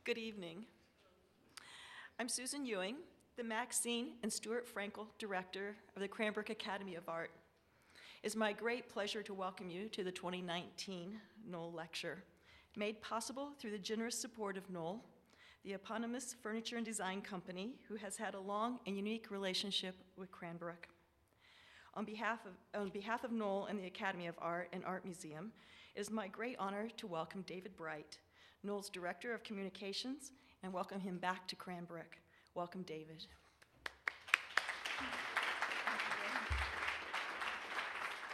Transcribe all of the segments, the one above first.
Good evening. I'm Susan Ewing, the Maxine and Stuart Frankel Director of the Cranbrook Academy of Art. It's my great pleasure to welcome you to the 2019 Knoll Lecture, made possible through the generous support of Knoll, the eponymous furniture and design company who has had a long and unique relationship with Cranbrook. On behalf of Knoll and the Academy of Art and Art Museum, it is my great honor to welcome David Bright, Knoll's Director of Communications, and welcome him back to Cranbrook. Welcome, David.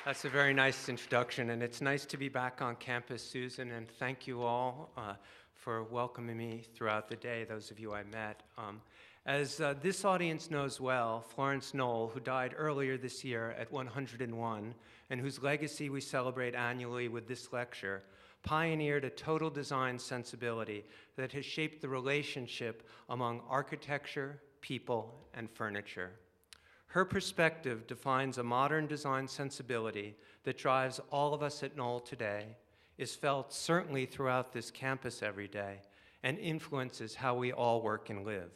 That's a very nice introduction, and it's nice to be back on campus, Susan, and thank you all for welcoming me throughout the day, those of you I met. As this audience knows well, Florence Knoll, who died earlier this year at 101, and whose legacy we celebrate annually with this lecture, pioneered a total design sensibility that has shaped the relationship among architecture, people, and furniture. Her perspective defines a modern design sensibility that drives all of us at Knoll today, is felt certainly throughout this campus every day, and influences how we all work and live.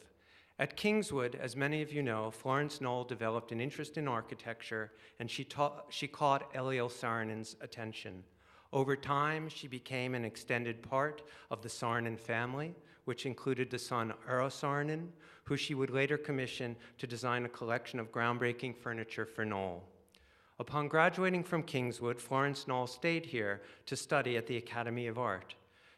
At Kingswood, as many of you know, Florence Knoll developed an interest in architecture, and she caught Eliel Saarinen's attention. Over time, she became an extended part of the Saarinen family, which included the son Eero Saarinen, who she would later commission to design a collection of groundbreaking furniture for Knoll. Upon graduating from Kingswood, Florence Knoll stayed here to study at the Academy of Art.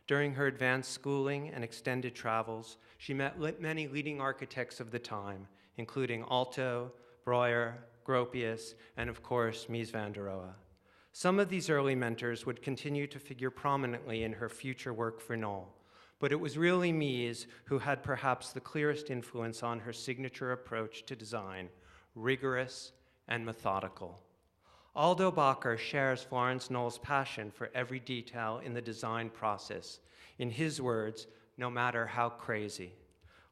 During her advanced schooling and extended travels, she met many leading architects of the time, including Aalto, Breuer, Gropius, and of course, Mies van der Rohe. Some of these early mentors would continue to figure prominently in her future work for Knoll, but it was really Mies who had perhaps the clearest influence on her signature approach to design, rigorous and methodical. Aldo Bakker shares Florence Knoll's passion for every detail in the design process. In his words, no matter how crazy.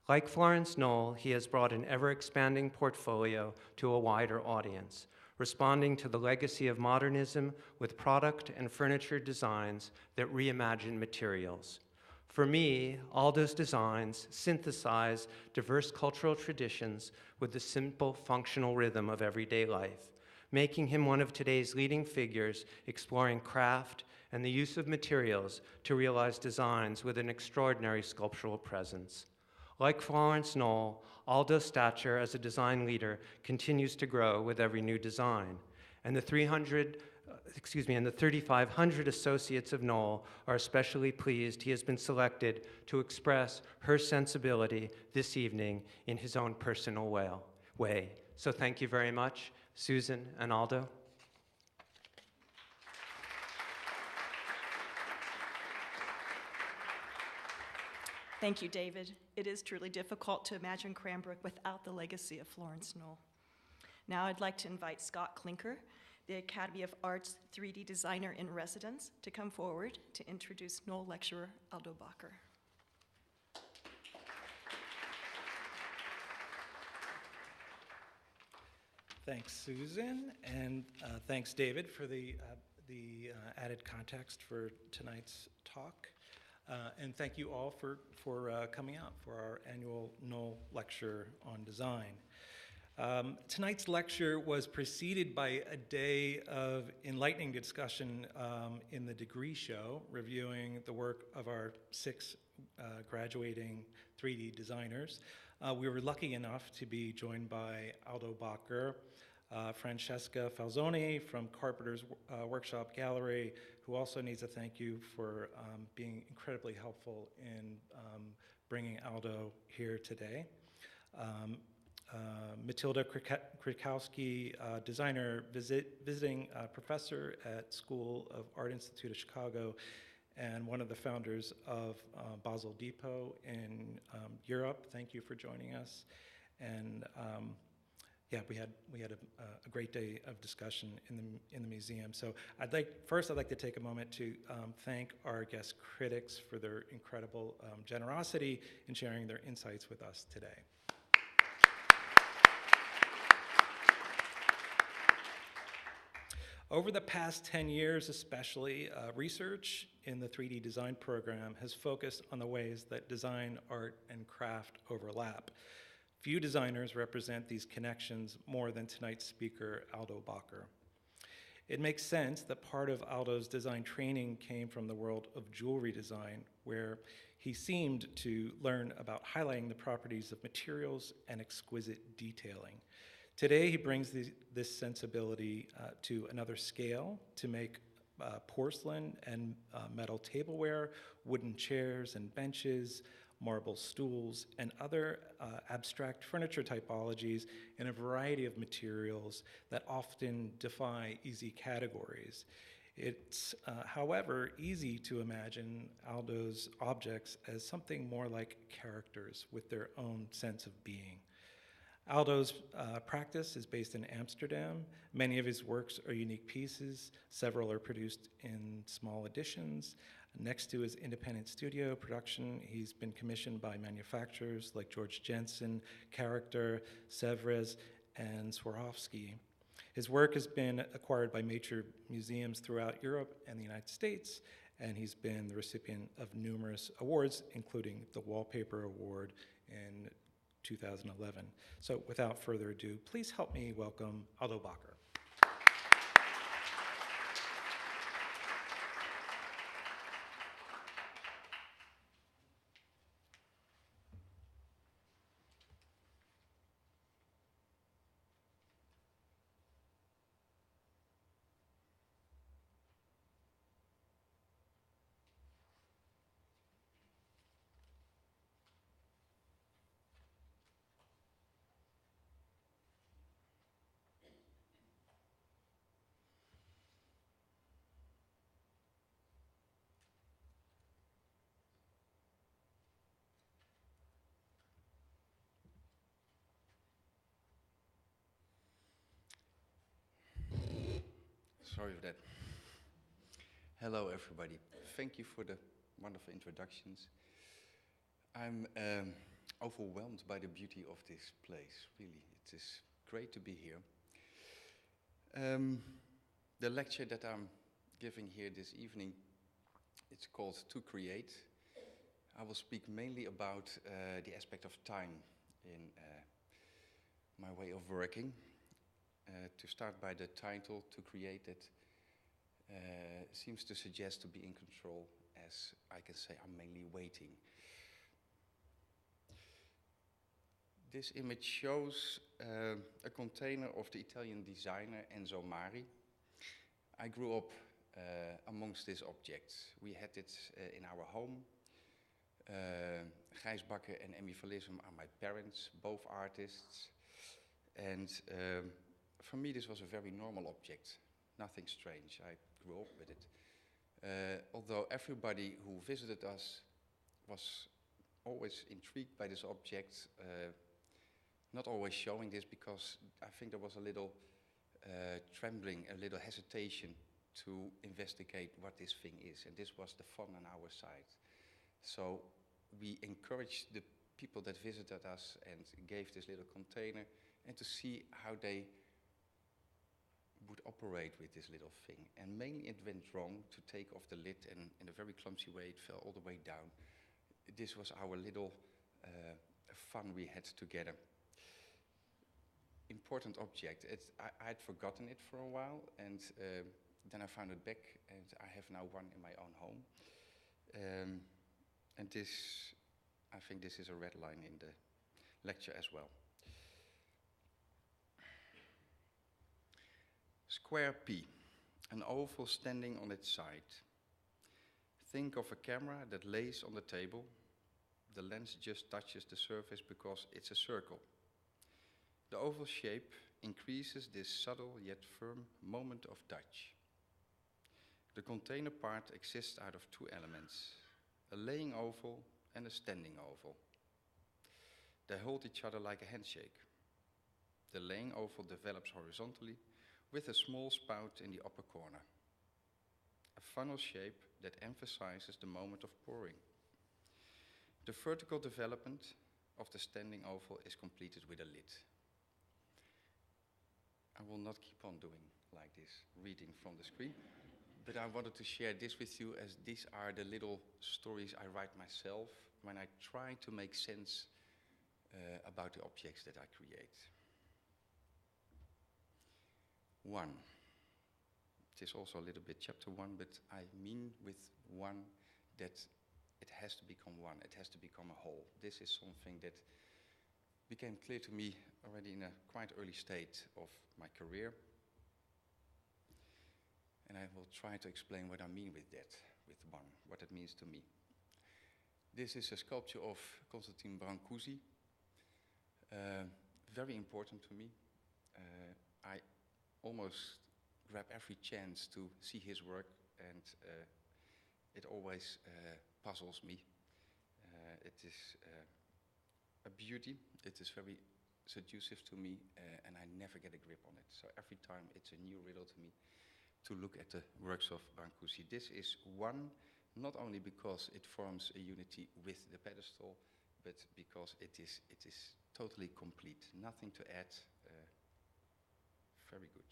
Like Florence Knoll, he has brought an ever-expanding portfolio to a wider audience, responding to the legacy of modernism with product and furniture designs that reimagine materials. For me, Aldo's designs synthesize diverse cultural traditions with the simple, functional rhythm of everyday life, making him one of today's leading figures exploring craft and the use of materials to realize designs with an extraordinary sculptural presence. Like Florence Knoll, Aldo's stature as a design leader continues to grow with every new design, and the 3,500 associates of Knoll are especially pleased he has been selected to express her sensibility this evening in his own personal way. So thank you very much, Susan and Aldo. Thank you, David. It is truly difficult to imagine Cranbrook without the legacy of Florence Knoll. Now I'd like to invite Scott Klinker, the Academy of Art's 3D designer in residence, to come forward to introduce Knoll lecturer Aldo Bakker. Thanks, Susan, and thanks, David, for the added context for tonight's talk. And thank you all for coming out for our annual Knoll Lecture on Design. Tonight's lecture was preceded by a day of enlightening discussion in the degree show, reviewing the work of our 6 graduating 3D designers. We were lucky enough to be joined by Aldo Bakker, Francesca Falzoni from Carpenters Workshop Gallery, who also needs a thank you for being incredibly helpful in bringing Aldo here today. Matilda Krakowski, designer, visiting professor at School of Art Institute of Chicago, and one of the founders of Basel Depot in Europe. Thank you for joining us. And yeah, we had a great day of discussion in the museum. So I'd like to take a moment to thank our guest critics for their incredible generosity in sharing their insights with us today. Over the past 10 years especially, research in the 3D design program has focused on the ways that design, art, and craft overlap. Few designers represent these connections more than tonight's speaker, Aldo Bakker. It makes sense that part of Aldo's design training came from the world of jewelry design, where he seemed to learn about highlighting the properties of materials and exquisite detailing. Today, he brings this sensibility to another scale to make porcelain and metal tableware, wooden chairs and benches, marble stools, and other abstract furniture typologies in a variety of materials that often defy easy categories. It's, however, easy to imagine Aldo's objects as something more like characters with their own sense of being. Aldo's practice is based in Amsterdam. Many of his works are unique pieces. Several are produced in small editions. Next to his independent studio production, he's been commissioned by manufacturers like George Jensen, Character, Sèvres, and Swarovski. His work has been acquired by major museums throughout Europe and the United States, and he's been the recipient of numerous awards, including the Wallpaper Award in 2011. So without further ado, please help me welcome Aldo Bakker. Sorry for that. Hello, everybody. Thank you for the wonderful introductions. I'm overwhelmed by the beauty of this place, really. It is great to be here. The lecture that I'm giving here this evening, it's called To Create. I will speak mainly about the aspect of time in my way of working. To start by the title, To Create, that seems to suggest to be in control, as I can say I'm mainly waiting. This image shows a container of the Italian designer Enzo Mari. I grew up amongst this object. We had it in our home. Gijs Bakker and Emmy Verlism are my parents, both artists. And for me, this was a very normal object, nothing strange. I grew up with it. Although everybody who visited us was always intrigued by this object, not always showing this because I think there was a little trembling, a little hesitation to investigate what this thing is. And this was the fun on our side. So we encouraged the people that visited us and gave this little container and to see how they would operate with this little thing. And mainly it went wrong to take off the lid, and in a very clumsy way it fell all the way down. This was our little fun we had together. Important object. I had forgotten it for a while, and then I found it back, and I have now one in my own home. And this, I think this is a red line in the lecture as well. Square P, an oval standing on its side. Think of a camera that lays on the table. The lens just touches the surface because it's a circle. The oval shape increases this subtle yet firm moment of touch. The container part exists out of two elements, a laying oval and a standing oval. They hold each other like a handshake. The laying oval develops horizontally with a small spout in the upper corner, a funnel shape that emphasizes the moment of pouring. The vertical development of the standing oval is completed with a lid. I will not keep on doing like this, reading from the screen. But I wanted to share this with you, as these are the little stories I write myself when I try to make sense about the objects that I create. 1. It is also a little bit chapter 1, but I mean with 1 that it has to become one. It has to become a whole. This is something that became clear to me already in a quite early state of my career. And I will try to explain what I mean with that, with 1, what it means to me. This is a sculpture of Constantin Brancusi, very important to me. I almost grab every chance to see his work, and it always puzzles me. It is a beauty. It is very seductive to me, and I never get a grip on it. So every time it's a new riddle to me to look at the works of Brancusi. This is 1, not only because it forms a unity with the pedestal, but because it is totally complete. Nothing to add. Very good.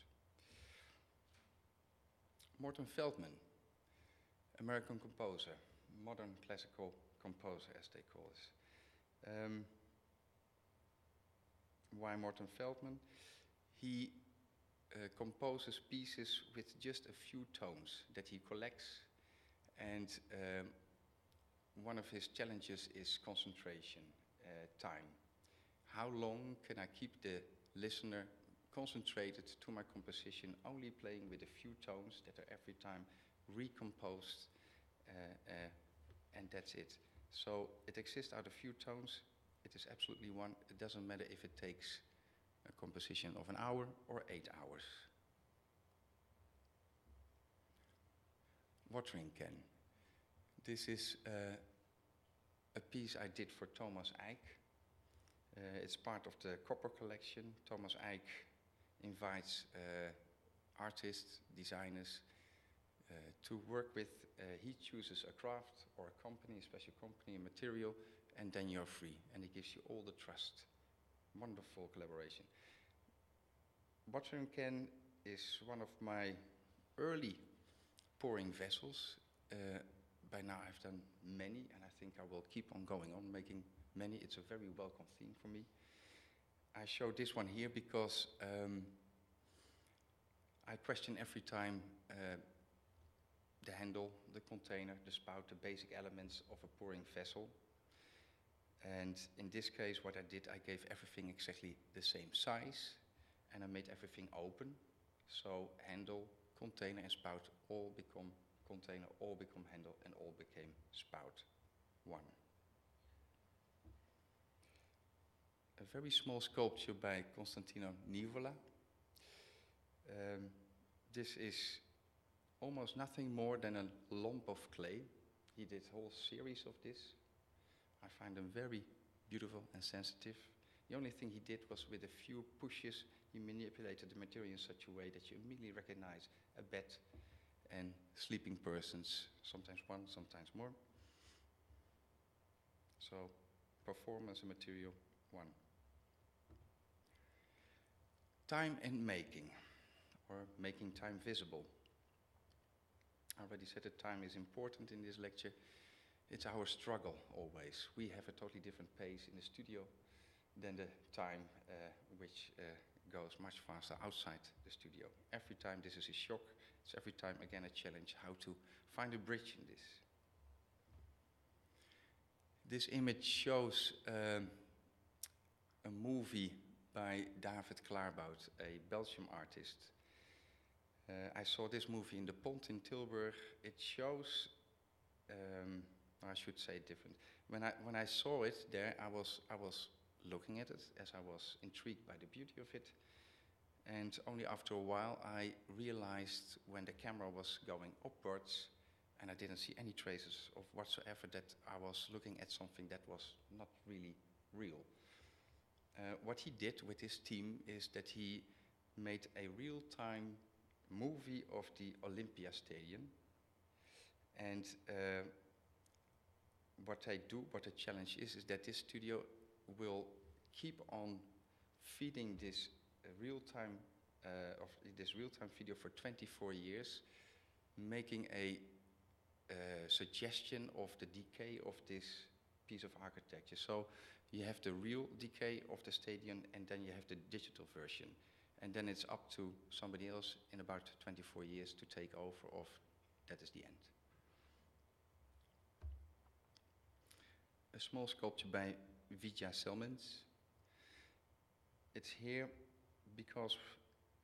Morton Feldman, American composer, modern classical composer, as they call it. Why Morton Feldman? He composes pieces with just a few tones that he collects, and one of his challenges is concentration, time. How long can I keep the listener concentrated to my composition, only playing with a few tones that are every time recomposed, and that's it. So it exists out of few tones. It is absolutely 1. It doesn't matter if it takes a composition of an hour or 8 hours. Watering can. This is a piece I did for Thomas Eijk. It's part of the Copper collection. Thomas Eijk invites artists, designers to work with. He chooses a craft or a company, a special company, a material, and then you're free. And he gives you all the trust. Wonderful collaboration. Watering can is one of my early pouring vessels. By now I've done many, and I think I will keep on going on making many. It's a very welcome theme for me. I show this one here because I question every time the handle, the container, the spout, the basic elements of a pouring vessel. And in this case, what I did, I gave everything exactly the same size, and I made everything open. So handle, container, and spout all become container, all become handle, and all became spout. 1. A very small sculpture by Constantino Nivola. This is almost nothing more than a lump of clay. He did a whole series of this. I find them very beautiful and sensitive. The only thing he did was, with a few pushes, he manipulated the material in such a way that you immediately recognize a bed and sleeping persons, sometimes 1, sometimes more. So, performance and material 1. Time and making, or making time visible. I already said that time is important in this lecture. It's our struggle always. We have a totally different pace in the studio than the time which goes much faster outside the studio. Every time this is a shock. It's every time again a challenge how to find a bridge in this. This image shows a movie by David Klaarbout, a Belgian artist. I saw this movie in the Pont in Tilburg. It shows, I should say it different. When I saw it there, I was looking at it as I was intrigued by the beauty of it. And only after a while I realized, when the camera was going upwards and I didn't see any traces of whatsoever, that I was looking at something that was not really real. What he did with his team is that he made a real-time movie of the Olympia Stadium. And what the challenge is that this studio will keep on feeding this real-time of this real-time video for 24 years, making a suggestion of the decay of this piece of architecture. So you have the real decay of the stadium, and then you have the digital version. And then it's up to somebody else in about 24 years to take over of that is the end. A small sculpture by Vijay Selmans. It's here because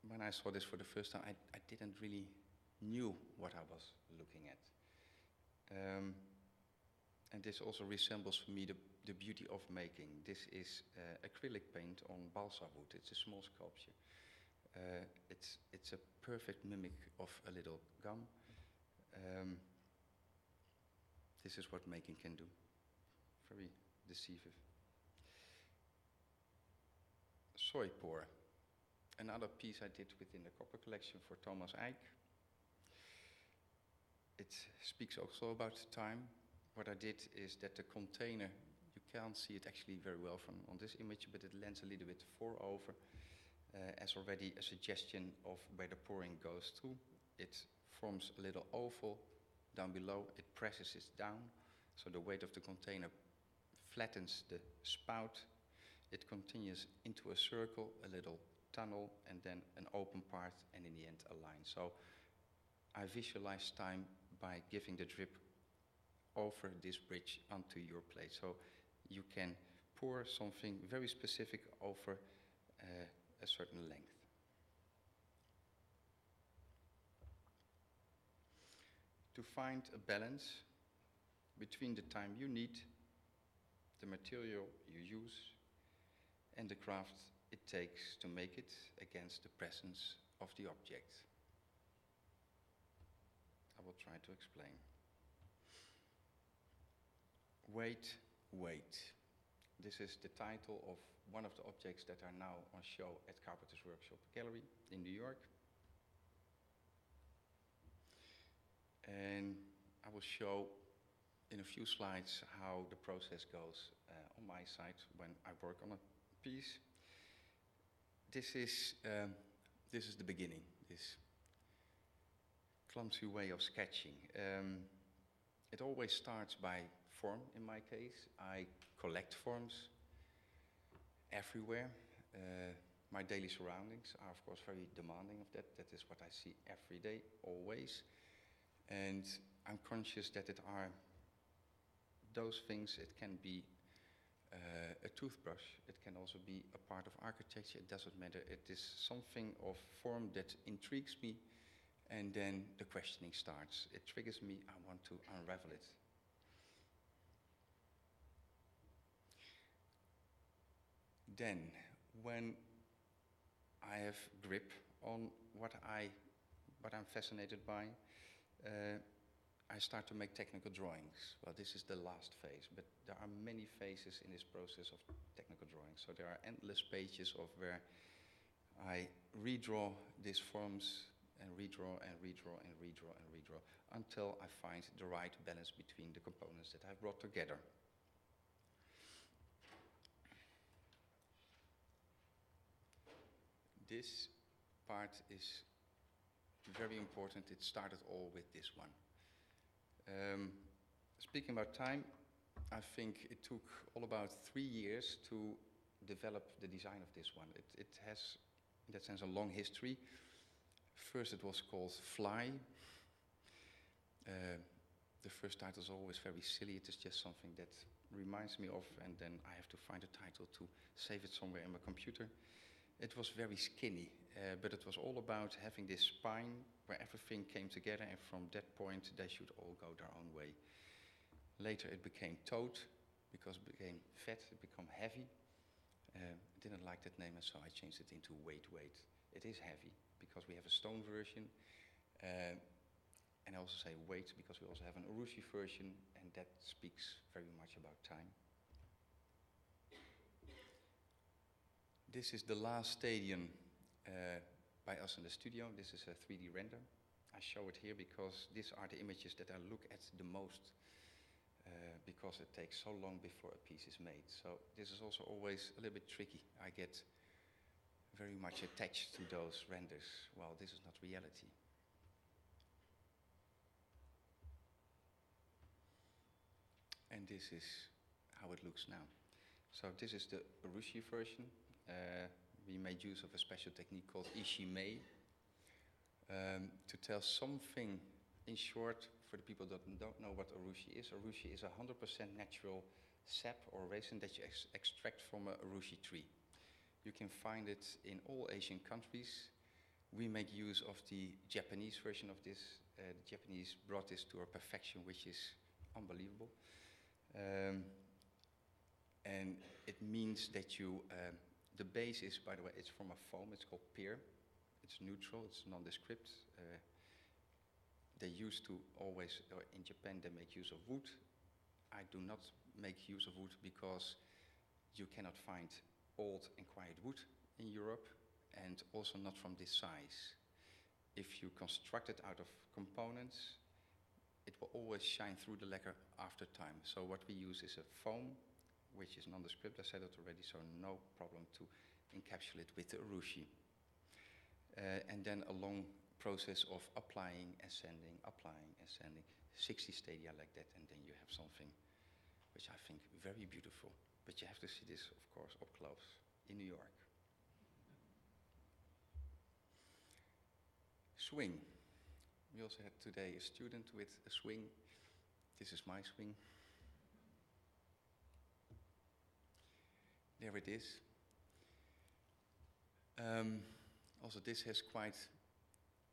when I saw this for the first time, I didn't really knew what I was looking at. And this also resembles for me the beauty of making. This is acrylic paint on balsa wood. It's a small sculpture. It's a perfect mimic of a little gum. This is what making can do. Very decisive. Soy pour. Another piece I did within the copper collection for Thomas Eijk. It speaks also about time. What I did is that the container, you can't see it actually very well from on this image, but it lends a little bit over as already a suggestion of where the pouring goes to. It forms a little oval down below. It presses it down, so the weight of the container flattens the spout. It continues into a circle, a little tunnel, and then an open part, and in the end a line. So I visualize time by giving the drip over this bridge onto your plate. So you can pour something very specific over a certain length. To find a balance between the time you need, the material you use, and the craft it takes to make it against the presence of the object. I will try to explain. Wait, wait. This is the title of one of the objects that are now on show at Carpenters Workshop Gallery in New York. And I will show in a few slides how the process goes on my side when I work on a piece. This is the beginning, this clumsy way of sketching. It always starts by form, in my case. I collect forms everywhere. My daily surroundings are, of course, very demanding of that. That is what I see every day, always. And I'm conscious that it are those things. It can be a toothbrush. It can also be a part of architecture. It doesn't matter. It is something of form that intrigues me, and then the questioning starts. It triggers me. I want to unravel it. Then, when I have grip on what I'm fascinated by, I start to make technical drawings. Well, this is the last phase, but there are many phases in this process of technical drawing. So there are endless pages of where I redraw these forms and redraw and redraw and redraw and redraw until I find the right balance between the components that I've brought together. This part is very important. It started all with this one. Speaking about time, I think it took all about 3 years to develop the design of this one. It has, in that sense, a long history. First it was called Fly. The first title is always very silly. It is just something that reminds me of, and then I have to find a title to save it somewhere in my computer. It was very skinny, but it was all about having this spine where everything came together, and from that point they should all go their own way. Later it became Toad, because it became fat, it became heavy. I didn't like that name, and so I changed it into Weight. It is heavy, because we have a stone version, and I also say weight because we also have an urushi version, and that speaks very much about time. This is the last stadium by us in the studio. This is a 3D render. I show it here because these are the images that I look at the most, because it takes so long before a piece is made. So this is also always a little bit tricky. I get very much attached to those renders. Well, this is not reality. And this is how it looks now. So this is the Urushi version. We made use of a special technique called Ishimei to tell something in short for the people that don't know what Urushi is. Urushi is 100% natural sap or resin that you extract from a Urushi tree. You can find it in all Asian countries. We make use of the Japanese version of this. The Japanese brought this to a perfection which is unbelievable. And it means that you, the base is, by the way, it's from a foam, it's called pear. It's neutral, it's nondescript. They used to always, in Japan, they make use of wood. I do not make use of wood because you cannot find old and quiet wood in Europe, and also not from this size. If you construct it out of components, it will always shine through the lacquer after time. So what we use is a foam, which is nondescript, I said it already, so no problem to encapsulate with the Urushi. And then a long process of applying, ascending, 60 stadia like that, and then you have something which I think very beautiful. But you have to see this, of course, up close in New York. Swing. We also had today a student with a swing. This is my swing. There it is. Also, this has quite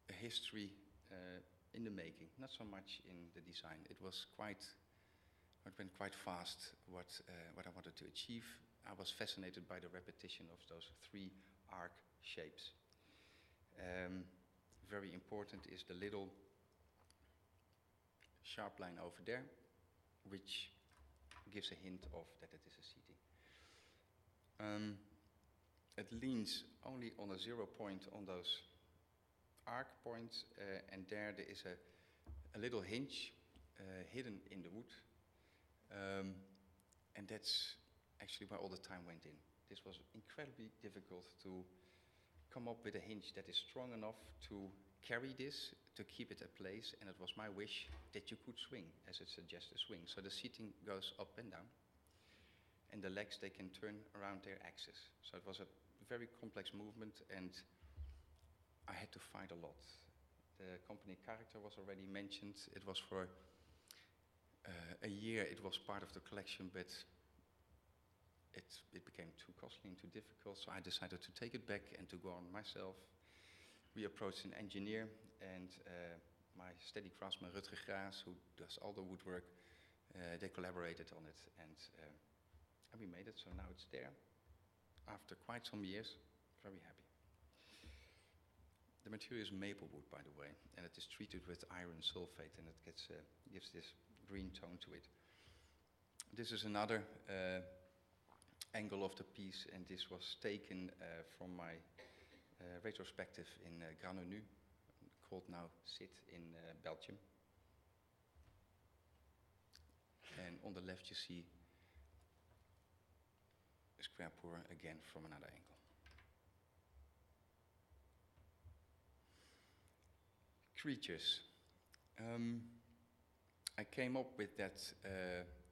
a history in the making, not so much in the design. It went quite fast what I wanted to achieve. I was fascinated by the repetition of those 3 arc shapes. Very important is the little sharp line over there, which gives a hint of that it is a seating. It leans only on a 0 point on those arc points, and there is a little hinge hidden in the wood, and that's actually where all the time went in. This was incredibly difficult to come up with a hinge that is strong enough to carry this, to keep it at place, and it was my wish that you could swing, as it suggests a swing. So the seating goes up and down, and the legs, they can turn around their axis. So it was a very complex movement, and I had to fight a lot. The company character was already mentioned. It was for a year, it was part of the collection, but it became too costly and too difficult, so I decided to take it back and to go on myself. We approached an engineer, and my steady craftsman Rutger Graas, who does all the woodwork, they collaborated on it, and we made it, so now it's there. After quite some years, very happy. The material is maple wood, by the way, and it is treated with iron sulfate, and it gives this green tone to it. This is another angle of the piece, and this was taken from my retrospective in Granonu, called now SIT in Belgium. And on the left you see a square pour again from another angle. Creatures. I came up with that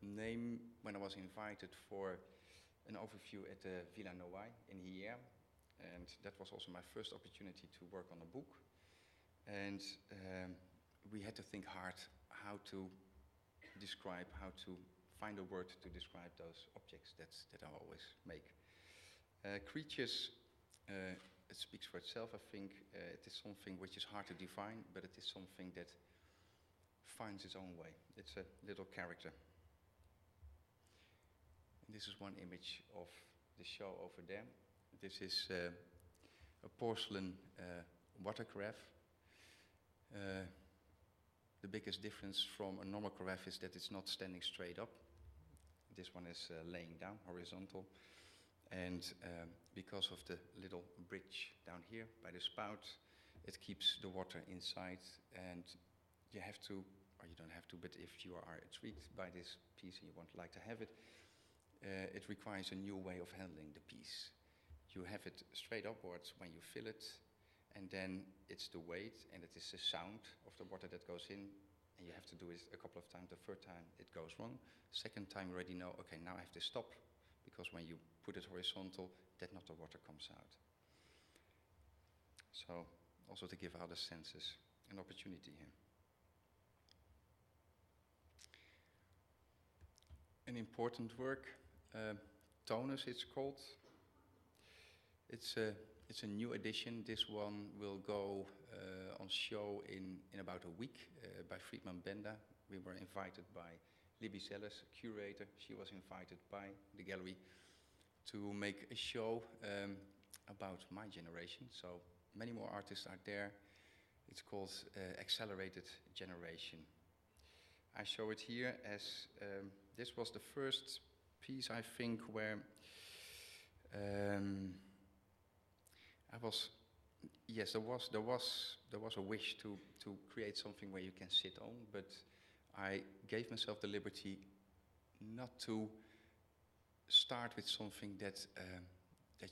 name when I was invited for an overview at the Villa Noailles in Hyères, and that was also my first opportunity to work on a book. And we had to think hard how to describe, how to find a word to describe those objects that I always make. Creatures, it speaks for itself, I think. It is something which is hard to define, but it is something that finds its own way. It's a little character. And this is one image of the show over there. This is a porcelain water carafe. The biggest difference from a normal carafe is that it's not standing straight up. This one is laying down, horizontal. And because of the little bridge down here by the spout, it keeps the water inside, and you have to, or you don't have to, but if you are intrigued by this piece and you would like to have it, it requires a new way of handling the piece. You have it straight upwards when you fill it, and then it's the weight and it is the sound of the water that goes in, and you have to do it a couple of times. The third time it goes wrong. Second time you already know, okay, now I have to stop, because when you put it horizontal, that not the water comes out. So also to give other senses an opportunity here. An important work, Tonus it's called. It's a new edition. This one will go on show in about a week by Friedman Benda. We were invited by Libby Zelles, curator. She was invited by the gallery to make a show about my generation. So many more artists are there. It's called Accelerated Generation. I show it here as this was the first piece, I think, where I was, yes, there was a wish to create something where you can sit on, but I gave myself the liberty not to start with something that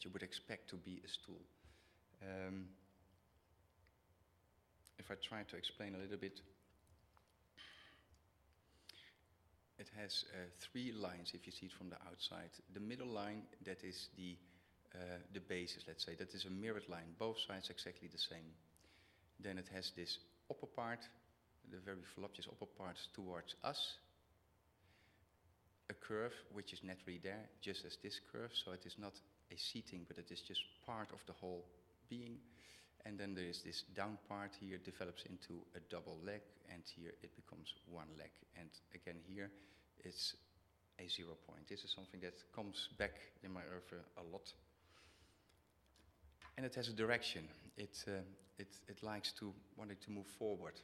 you would expect to be a stool. If I try to explain a little bit, it has 3 lines if you see it from the outside. The middle line, that is the basis, let's say. That is a mirrored line, both sides exactly the same. Then it has this upper part, the very voluptuous upper part towards us. A curve which is naturally there, just as this curve, so it is not a seating, but it is just part of the whole being. And then there is this down part here, develops into a double leg, and here it becomes one leg. And again here, it's a 0 point. This is something that comes back in my oeuvre a lot. And it has a direction. It likes to wanting to move forward.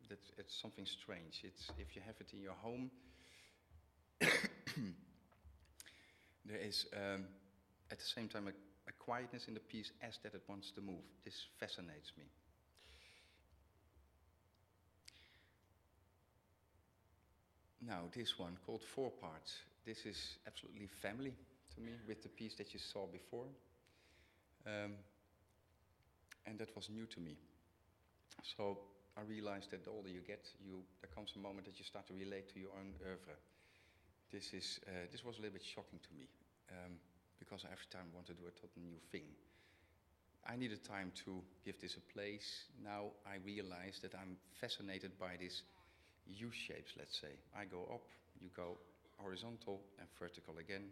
It's something strange. It's, if you have it in your home, there is at the same time a quietness in the piece as that it wants to move. This fascinates me. Now this one, called 4 Parts. This is absolutely family to me with the piece that you saw before. And that was new to me. So I realized that the older you get, there comes a moment that you start to relate to your own oeuvre. This was a little bit shocking to me, because I every time want to do a totally new thing. I needed time to give this a place. Now I realize that I'm fascinated by these U-shapes, let's say. I go up, you go horizontal and vertical again.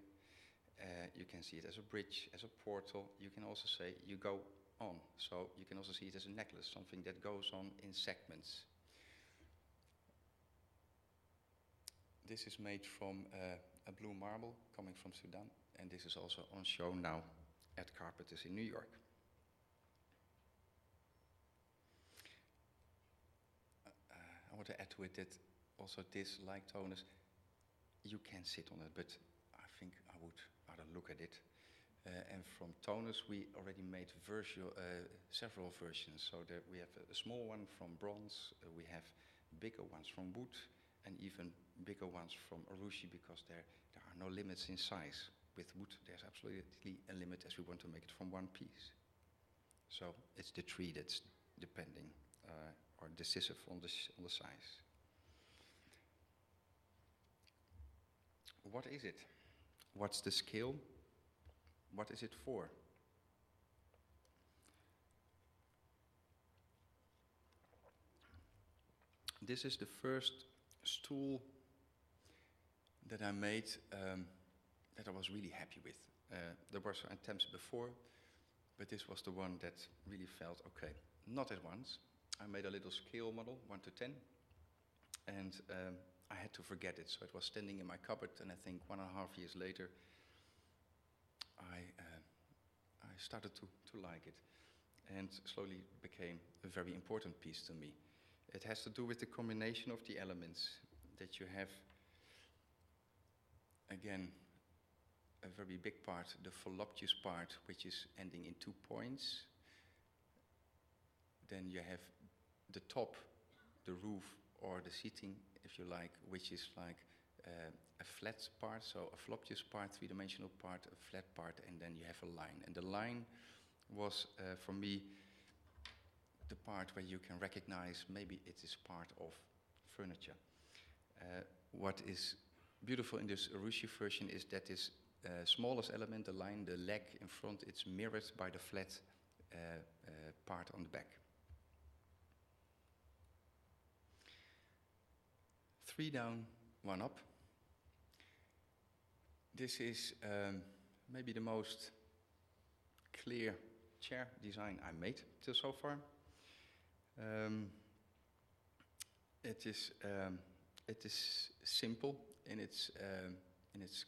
You can see it as a bridge, as a portal. You can also say you go on. So you can also see it as a necklace, something that goes on in segments. This is made from a blue marble coming from Sudan, and this is also on show now at Carpenters in New York. I want to add to it that also this, like Tonus, you can sit on it, but I think I would rather look at it. And from Tonus, we already made several versions. So that we have a small one from bronze, we have bigger ones from wood, and even bigger ones from urushi, because there are no limits in size. With wood, there's absolutely a limit, as we want to make it from one piece. So it's the tree that's depending or decisive on the size. What is it? What's the scale? What is it for? This is the first stool that I made that I was really happy with. There were some attempts before, but this was the one that really felt okay. Not at once. I made a little scale model, 1 to 10, and I had to forget it. So it was standing in my cupboard, and I think 1.5 years later, I started to like it, and slowly became a very important piece to me. It has to do with the combination of the elements that you have. Again, a very big part, the voluptuous part, which is ending in 2 points. Then you have the top, the roof, or the seating, if you like, which is like a flat part, so a flopulous part, three-dimensional part, a flat part, and then you have a line. And the line was, for me, the part where you can recognize maybe it is part of furniture. What is beautiful in this Urushi version is that this smallest element, the line, the leg in front, it's mirrored by the flat part on the back. 3 down, 1 up. This is maybe the most clear chair design I made till so far. It is simple in its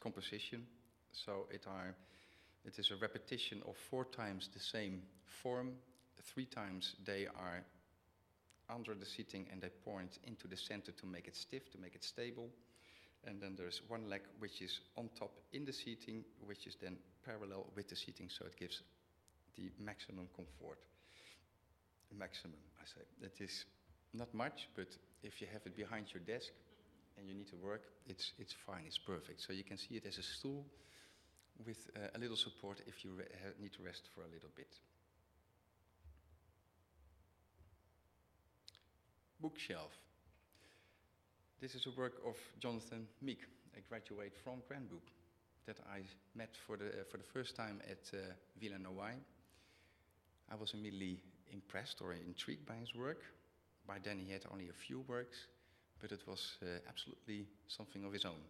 composition. So it is a repetition of 4 times the same form. 3 times they are under the seating and they point into the center to make it stiff, to make it stable. And then there's 1 leg which is on top in the seating, which is then parallel with the seating, so it gives the maximum comfort. Maximum, I say. That is not much, but if you have it behind your desk and you need to work, it's fine, it's perfect. So you can see it as a stool with a little support if you need to rest for a little bit. Bookshelf. This is a work of Jonathan Meek, a graduate from Cranbrook, that I met for the first time at Villeneuve. I was immediately impressed or intrigued by his work. By then he had only a few works, but it was absolutely something of his own.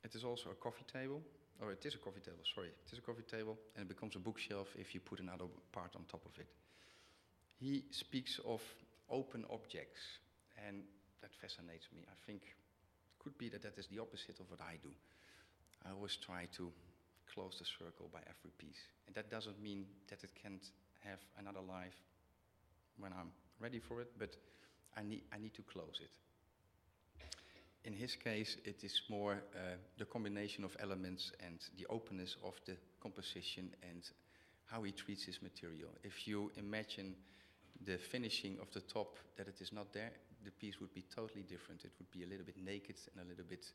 It is also a coffee table, or it is a coffee table, sorry. It is a coffee table, and it becomes a bookshelf if you put another part on top of it. He speaks of open objects, and that fascinates me. I think it could be that that is the opposite of what I do. I always try to close the circle by every piece. And that doesn't mean that it can't have another life when I'm ready for it, but I need to close it. In his case, it is more the combination of elements and the openness of the composition and how he treats his material. If you imagine the finishing of the top, that it is not there, the piece would be totally different. It would be a little bit naked and a little bit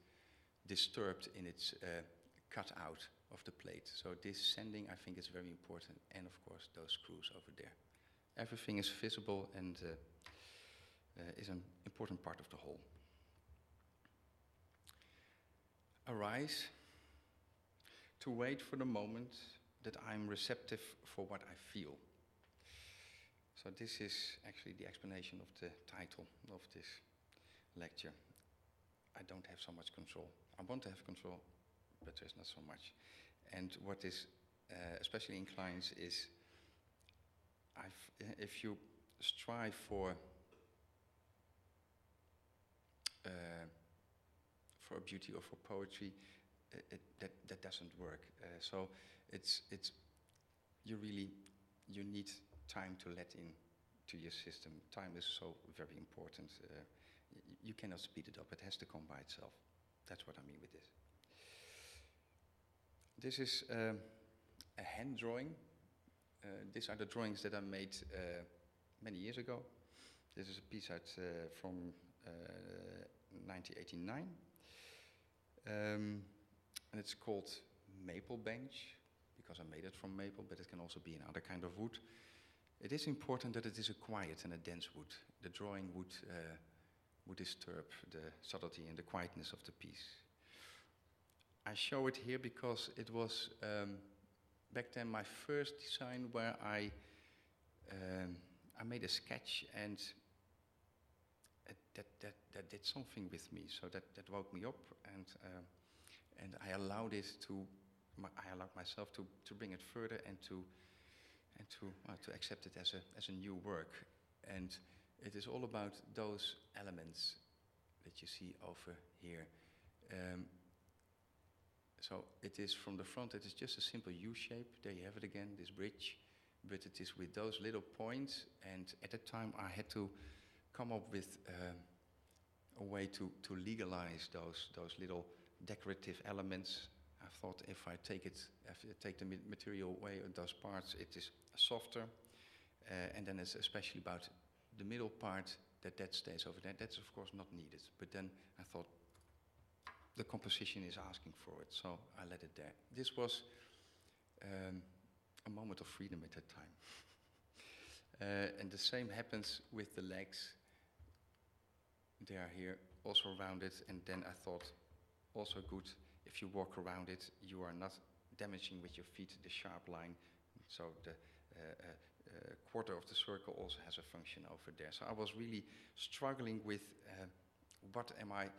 disturbed in its cutout of the plate. So this sanding, I think, is very important. And of course, those screws over there. Everything is visible and is an important part of the whole. Arise, to wait for the moment that I'm receptive for what I feel. So this is actually the explanation of the title of this lecture. I don't have so much control. I want to have control, but there's not so much. And what is especially in clients is if you strive for beauty or for poetry, that doesn't work. So you need time to let in to your system. Time is so very important. You cannot speed it up. It has to come by itself. That's what I mean with this. This is a hand drawing. These are the drawings that I made many years ago. This is a piece out from 1989. And it's called Maple Bench, because I made it from maple, but it can also be another kind of wood. It is important that it is a quiet and a dense wood. The drawing would disturb the subtlety and the quietness of the piece. I show it here because it was back then my first design where I made a sketch, and that did something with me. So that woke me up, and I allowed myself to bring it further and to accept it as a new work. And it is all about those elements that you see over here. So it is from the front, it is just a simple U shape. There you have it again, this bridge. But it is with those little points, and at that time I had to come up with a way to legalize those little decorative elements. I thought if I take the material away of those parts, it is softer. And then it's especially about the middle part, that stays over there. That's of course not needed. But then I thought the composition is asking for it, so I let it there. This was a moment of freedom at that time. And the same happens with the legs. They are here also around it, and then I thought also good if you walk around it, you are not damaging with your feet the sharp line. So the quarter of the circle also has a function over there. So I was really struggling with what am I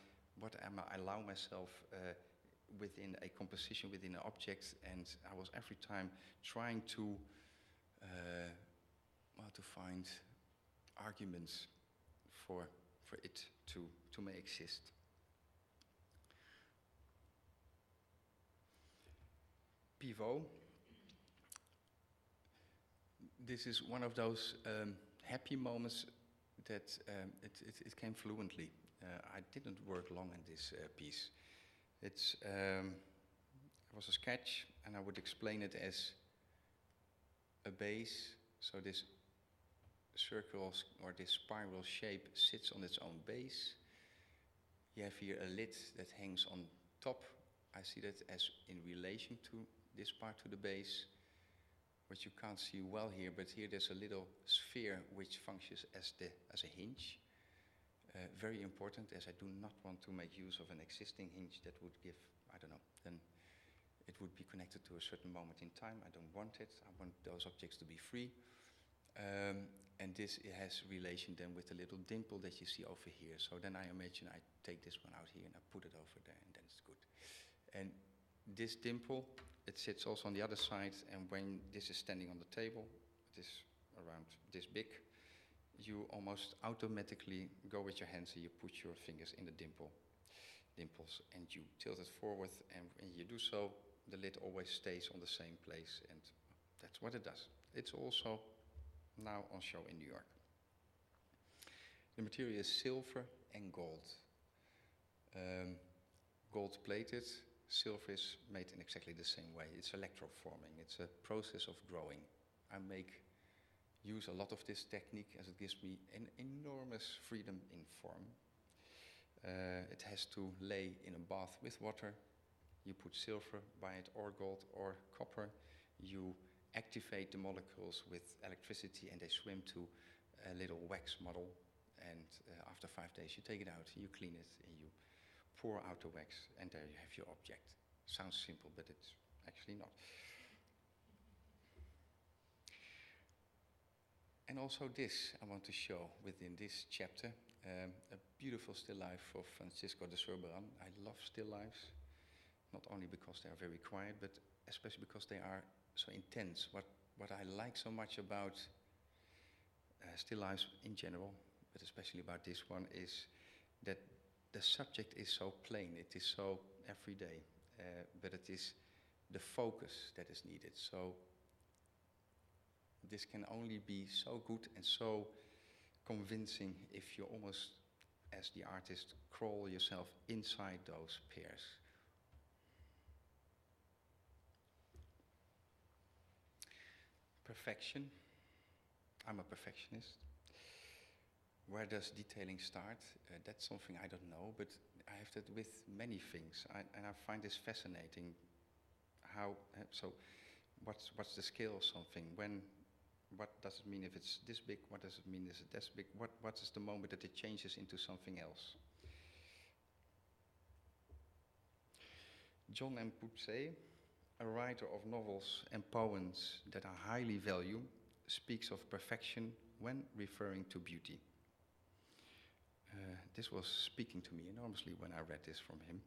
allow myself within a composition, within an object, and I was every time trying to find arguments for it to may exist. Pivot. This is one of those happy moments that it came fluently. I didn't work long in this piece. It was a sketch, and I would explain it as a base. So this circle or this spiral shape sits on its own base. You have here a lid that hangs on top. I see that as in relation to this part, to the base, which you can't see well here, but here there's a little sphere which functions as a hinge. Very important, as I do not want to make use of an existing hinge that would give, I don't know, then it would be connected to a certain moment in time. I don't want it. I want those objects to be free. And this has relation then with the little dimple that you see over here. So then I imagine I take this one out here and I put it over there, and then it's good. And this dimple, it sits also on the other side, and when this is standing on the table, it is around this big, you almost automatically go with your hands and you put your fingers in the dimples, and you tilt it forward, and when you do so, the lid always stays on the same place, and that's what it does. It's also now on show in New York. The material is silver and gold. Gold plated, silver is made in exactly the same way. It's electroforming. It's a process of growing. I use a lot of this technique as it gives me an enormous freedom in form. It has to lay in a bath with water. You put silver by it, or gold, or copper. You activate the molecules with electricity, and they swim to a little wax model. And after 5 days, you take it out, you clean it, and you pour out the wax, and there you have your object. Sounds simple, but it's actually not. And also this I want to show within this chapter, a beautiful still life of Francisco de Zurbarán. I love still lifes, not only because they are very quiet, but especially because they are so intense. What I like so much about still lifes in general, but especially about this one, is that the subject is so plain, it is so everyday, but it is the focus that is needed. So this can only be so good and so convincing if you almost, as the artist, crawl yourself inside those pairs. Perfection. I'm a perfectionist. Where does detailing start? That's something I don't know, but I have that with many things, and I find this fascinating. How so? What's the scale of something? What does it mean if it's this big? What does it mean if it's this big? What is the moment that it changes into something else? John M. Poussey, a writer of novels and poems that I highly value, speaks of perfection when referring to beauty. This was speaking to me enormously when I read this from him.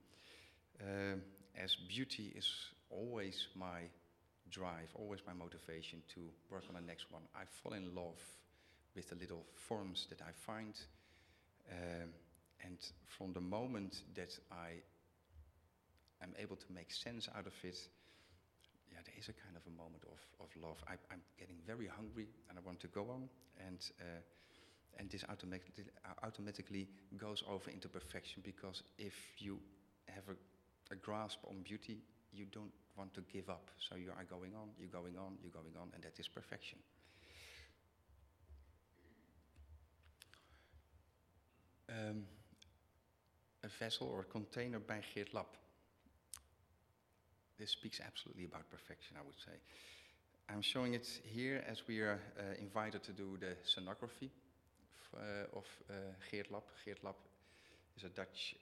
As beauty is always my drive, always my motivation to work on the next one, I fall in love with the little forms that I find. And from the moment that I am able to make sense out of it, yeah, there is a kind of a moment of love. I'm getting very hungry and I want to go on, and this automatically goes over into perfection, because if you have a grasp on beauty, you don't want to give up. So you are going on, you're going on, you're going on, and that is perfection. a vessel or a container by Geert Lap. This speaks absolutely about perfection, I would say. I'm showing it here as we are invited to do the scenography of Geert Lap. Geert Lap is a Dutch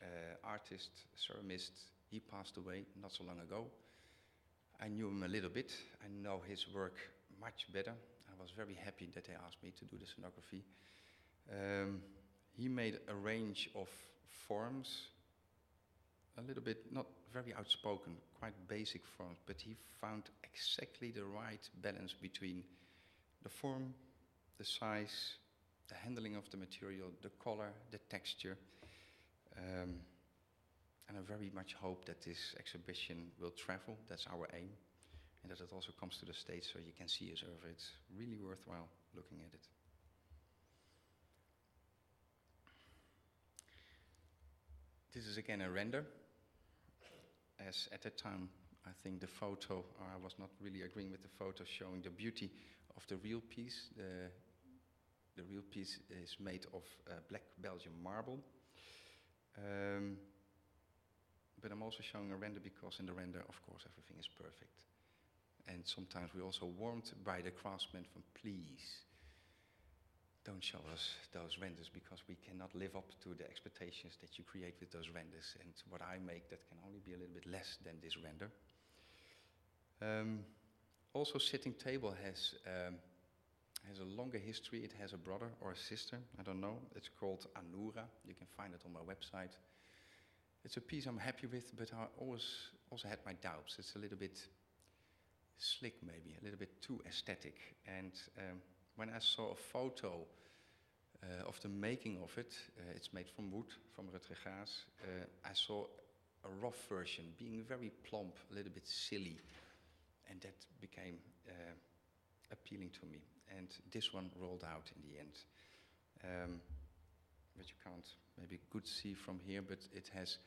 artist, ceramist. He passed away not so long ago. I knew him a little bit. I know his work much better. I was very happy that they asked me to do the scenography. He made a range of forms, a little bit, not very outspoken, quite basic forms, but he found exactly the right balance between the form, the size, the handling of the material, the color, the texture. And I very much hope that this exhibition will travel. That's our aim. And that it also comes to the States so you can see his work. It's really worthwhile looking at it. This is again a render. As at that time, I think the photo, or I was not really agreeing with the photo showing the beauty of the real piece. The real piece is made of black Belgian marble. But I'm also showing a render because in the render, of course, everything is perfect. And sometimes we're also warned by the craftsmen from, please, don't show us those renders because we cannot live up to the expectations that you create with those renders. And what I make, that can only be a little bit less than this render. Also, Sitting Table has a longer history. It has a brother or a sister, I don't know. It's called Anura. You can find it on my website. It's a piece I'm happy with, but I always also had my doubts. It's a little bit slick, maybe, a little bit too aesthetic. And when I saw a photo of the making of it, it's made from wood, from Rutger Gaas, I saw a rough version being very plump, a little bit silly, and that became appealing to me. And this one rolled out in the end. But you can't maybe good see from here, but it has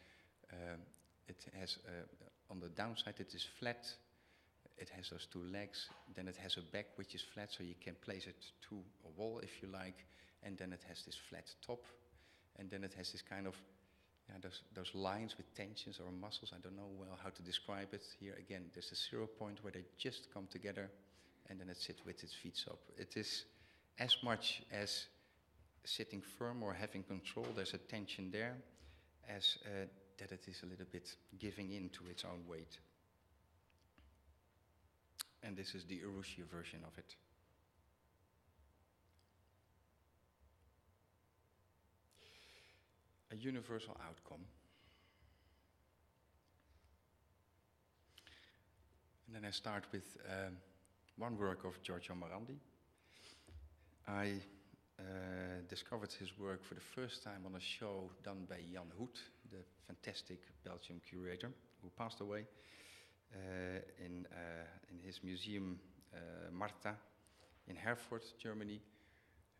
on the downside it is flat. It has those two legs, then it has a back which is flat, so you can place it to a wall if you like, and then it has this flat top, and then it has this kind of, those lines with tensions or muscles, I don't know well how to describe it. Here again, there's a 0 point where they just come together, and then it sits with its feet up. It is as much as sitting firm or having control, there's a tension there, as that it is a little bit giving in to its own weight. And this is the Urushiya version of it. A universal outcome. And then I start with one work of Giorgio Morandi. I discovered his work for the first time on a show done by Jan Hoet, the fantastic Belgian curator who passed away, in his museum Marta in Herford, Germany.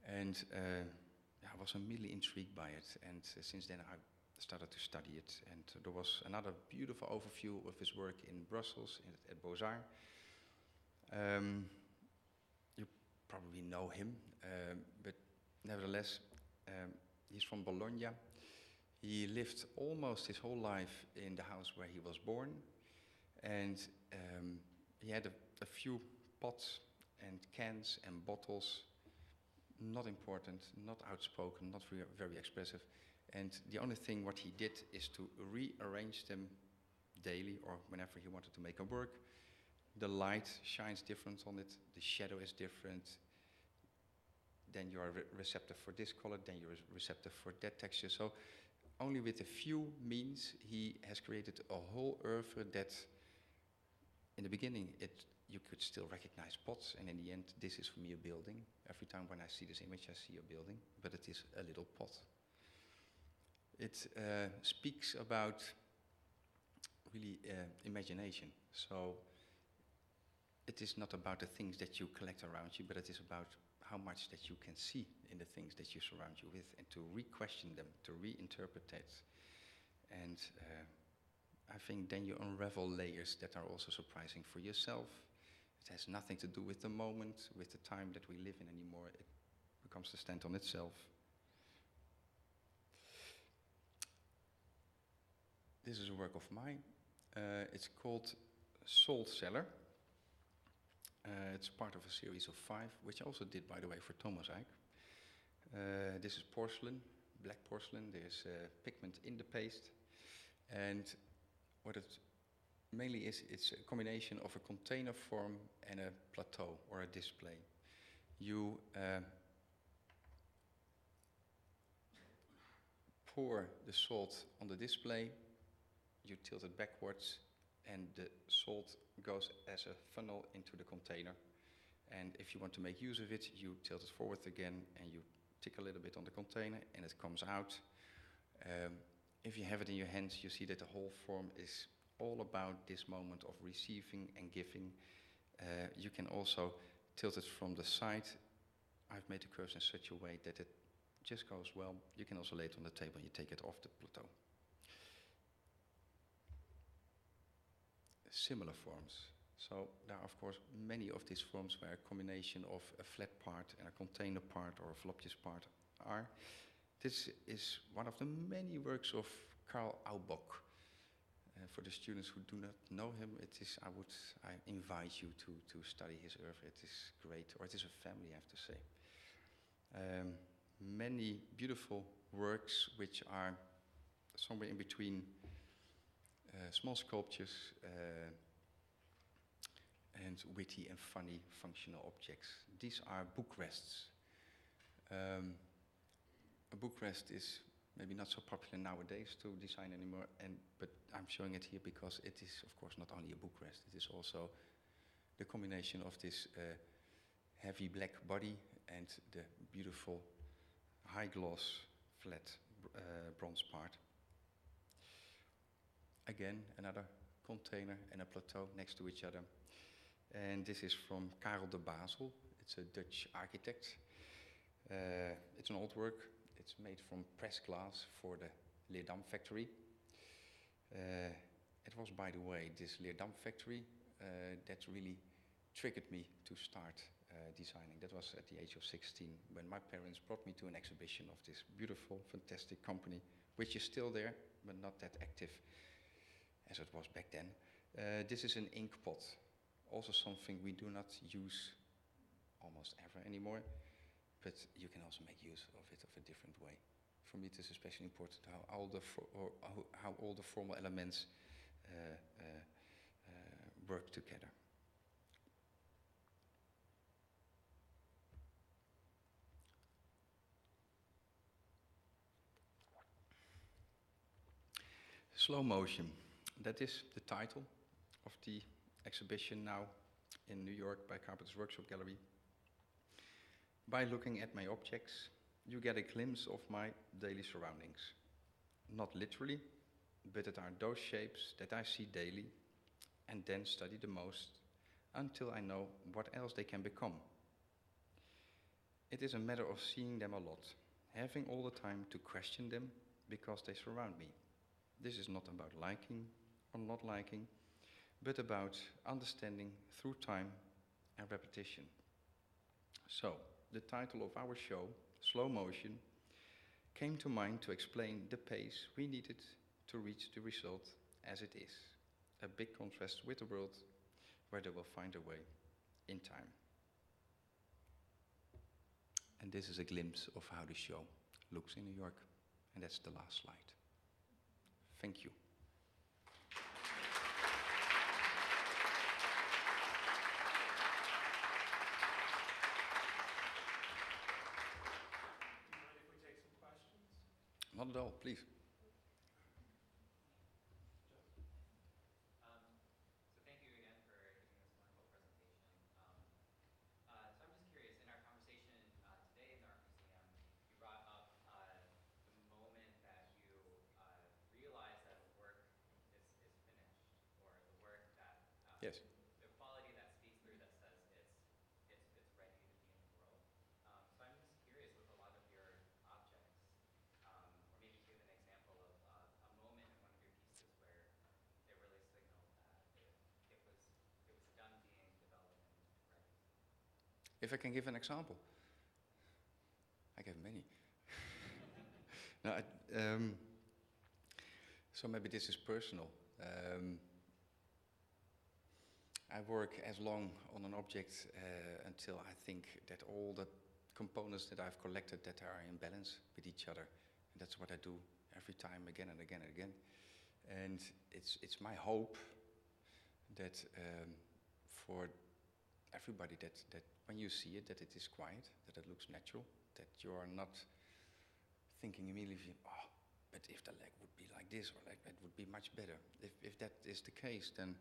And I was immediately intrigued by it, and since then I started to study it. And there was another beautiful overview of his work in Brussels at Beaux-Arts. You probably know him, but nevertheless, he's from Bologna. He lived almost his whole life in the house where he was born, and he had a few pots and cans and bottles, not important, not outspoken, not very expressive. And the only thing what he did is to rearrange them daily or whenever he wanted to make a work. The light shines different on it, the shadow is different. Then you are receptive for this color, then you're receptive for that texture. So only with a few means he has created a whole oeuvre that in the beginning you could still recognize pots, and in the end this is for me a building. Every time when I see this image I see a building, but it is a little pot. It speaks about really imagination. So it is not about the things that you collect around you, but it is about how much that you can see in the things that you surround you with, and to re-question them, to reinterpret it. And I think then you unravel layers that are also surprising for yourself. It has nothing to do with the moment, with the time that we live in anymore. It becomes to stand on itself. This is a work of mine. It's called Salt Cellar. It's part of a series of 5, which I also did, by the way, for Thomas Eijk. This is porcelain, black porcelain. There's pigment in the paste. And what it mainly is, it's a combination of a container form and a plateau or a display. You pour the salt on the display, you tilt it backwards, and the salt goes as a funnel into the container. And if you want to make use of it, you tilt it forward again, and you tick a little bit on the container, and it comes out. If you have it in your hands, you see that the whole form is all about this moment of receiving and giving. You can also tilt it from the side. I've made the curves in such a way that it just goes well. You can also lay it on the table, you take it off the plateau. Similar forms. So there are, of course, many of these forms where a combination of a flat part and a container part or a voluptuous part are. This is one of the many works of Carl Aubock. For the students who do not know him, I invite you to study his oeuvre. It is great, or it is a family, I have to say. Many beautiful works which are somewhere in between small sculptures and witty and funny functional objects. These are book rests. A book rest is maybe not so popular nowadays to design anymore, but I'm showing it here because it is, of course, not only a book rest, it is also the combination of this heavy black body and the beautiful high gloss flat bronze part. Again, another container and a plateau next to each other. And this is from Karel de Basel. It's a Dutch architect. It's an old work. It's made from pressed glass for the Leerdam factory. It was, by the way, this Leerdam factory that really triggered me to start designing. That was at the age of 16 when my parents brought me to an exhibition of this beautiful, fantastic company, which is still there, but not that active as it was back then. This is an ink pot, also something we do not use almost ever anymore, but you can also make use of it of a different way. For me, it is especially important how all the formal elements work together. Slow motion. That is the title of the exhibition now in New York by Carpenters Workshop Gallery. By looking at my objects, you get a glimpse of my daily surroundings. Not literally, but it are those shapes that I see daily and then study the most until I know what else they can become. It is a matter of seeing them a lot, having all the time to question them because they surround me. This is not about liking or not liking, but about understanding through time and repetition. So, the title of our show, Slow Motion, came to mind to explain the pace we needed to reach the result as it is, a big contrast with the world where they will find a way in time. And this is a glimpse of how the show looks in New York, and that's the last slide. Thank you. Not at all, please. So thank you again for giving this wonderful presentation. So I'm just curious, in our conversation today in the Art Museum, you brought up the moment that you realized that a work is finished, or the work that Yes. the quality that speaks through that says it's ready to be in the world. So I'm just curious with a lot of your objects, or maybe give an example of a moment in one of your pieces where it really signaled that it was done being developed and ready. If I can give an example. I gave many. No, So maybe this is personal. I work as long on an object until I think that all the components that I've collected that are in balance with each other. And that's what I do every time, again and again and again. And it's my hope that for everybody that when you see it, that it is quiet, that it looks natural, that you are not thinking immediately, oh, but if the leg would be like this or like that would be much better. If that is the case, then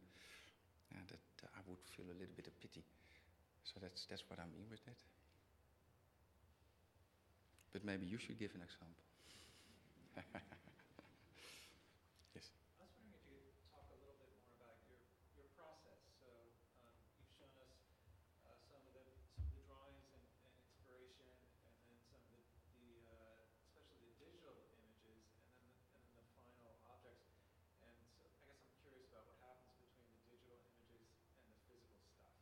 that I would feel a little bit of pity. So that's what I mean with that. But maybe you should give an example. Yes. I was wondering if you could talk a little bit more about your process. So you've shown us some of the drawings and inspiration, and then some of especially the digital images, and then the final objects. And so I guess I'm curious about what happens between the digital images and the physical stuff.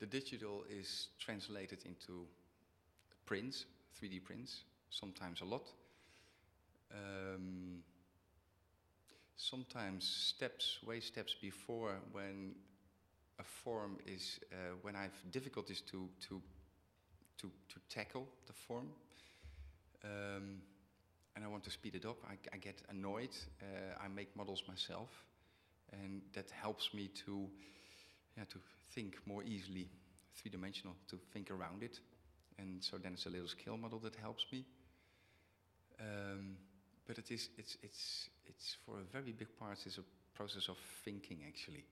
The digital is translated into prints, 3D prints, sometimes a lot. Sometimes way steps before, when a form is, when I have difficulties to tackle the form, and I want to speed it up, I get annoyed. I make models myself, and that helps me to think more easily, three-dimensional, to think around it. And so then it's a little scale model that helps me. But it's for a very big part, it's a process of thinking, actually.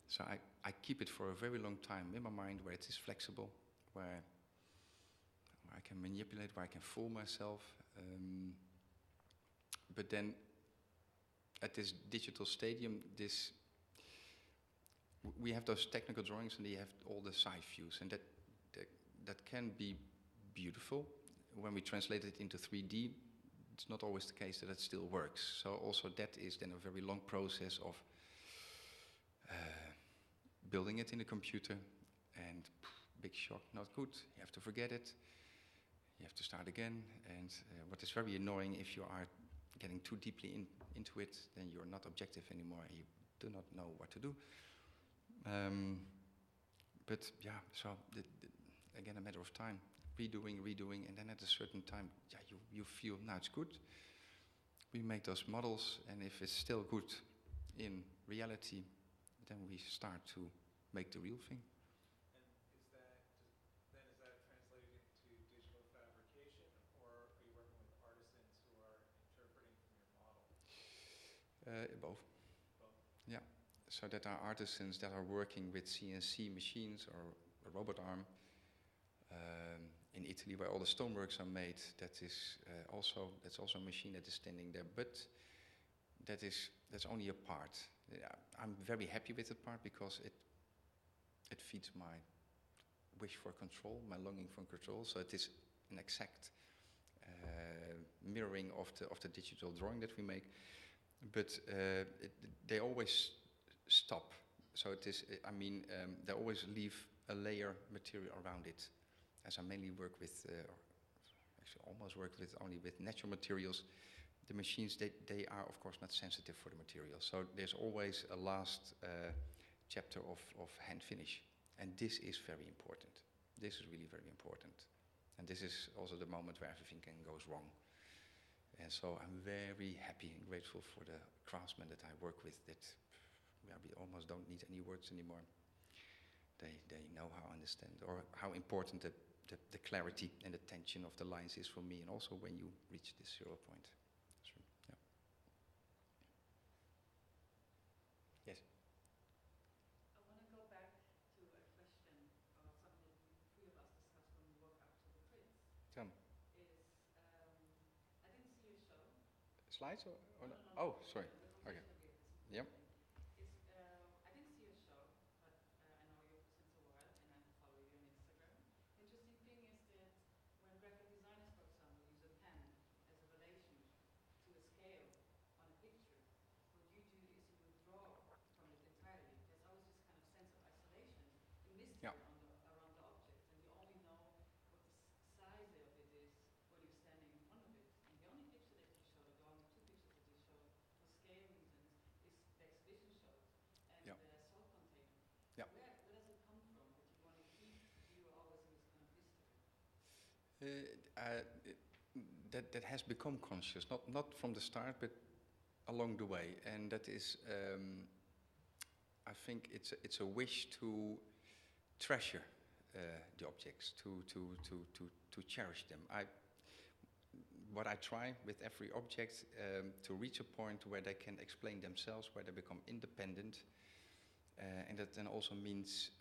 So I keep it for a very long time in my mind, where it is flexible, where I can manipulate, where I can fool myself. But then at this digital stadium, we have those technical drawings, and they have all the side views, and that can be beautiful. When we translate it into 3D, it's not always the case that it still works. So also that is then a very long process of building it in the computer, and big shock, not good. You have to forget it. You have to start again. And what is very annoying, if you are getting too deeply into it, then you're not objective anymore. You do not know what to do. But yeah, so again, a matter of time, redoing, and then at a certain time, yeah, you feel, now it's good. We make those models, and if it's still good in reality, then we start to make the real thing. And is that translated into digital fabrication, or are you working with artisans who are interpreting from your model? Both. Yeah. So that are artisans that are working with CNC machines or a robot arm. In Italy, where all the stoneworks are made, that's also a machine that is standing there. But that's only a part. I'm very happy with the part, because it feeds my wish for control, my longing for control. So it is an exact mirroring of the digital drawing that we make. But they always stop. So it is, they always leave a layer material around it. As I mainly work with, actually almost work with only with natural materials, the machines, they are of course not sensitive for the material. So there's always a last chapter of hand finish. And this is very important. This is really very important. And this is also the moment where everything goes wrong. And so I'm very happy and grateful for the craftsmen that I work with, that we almost don't need any words anymore. They know how I understand, or how important the clarity and the tension of the lines is for me, and also when you reach this 0 point. So, yeah. Yes? I want to go back to a question about something that the three of us discussed when we woke up to the prints. Tell me. I didn't see a show. Slides or no? No. Oh, sorry. The Okay. conversation Yep. I didn't see a show, but I know you since a while, and I follow you on Instagram. Interesting thing is that when graphic designers, for example, use a pen as a relation to a scale on a picture, what you do is you withdraw from it entirely. There's always this kind of sense of isolation and mystery Yeah. around the object, and you only know what the size That has become conscious, not from the start, but along the way, and that is, I think it's a wish to treasure the objects, to cherish them. What I try with every object, to reach a point where they can explain themselves, where they become independent, and that then also means,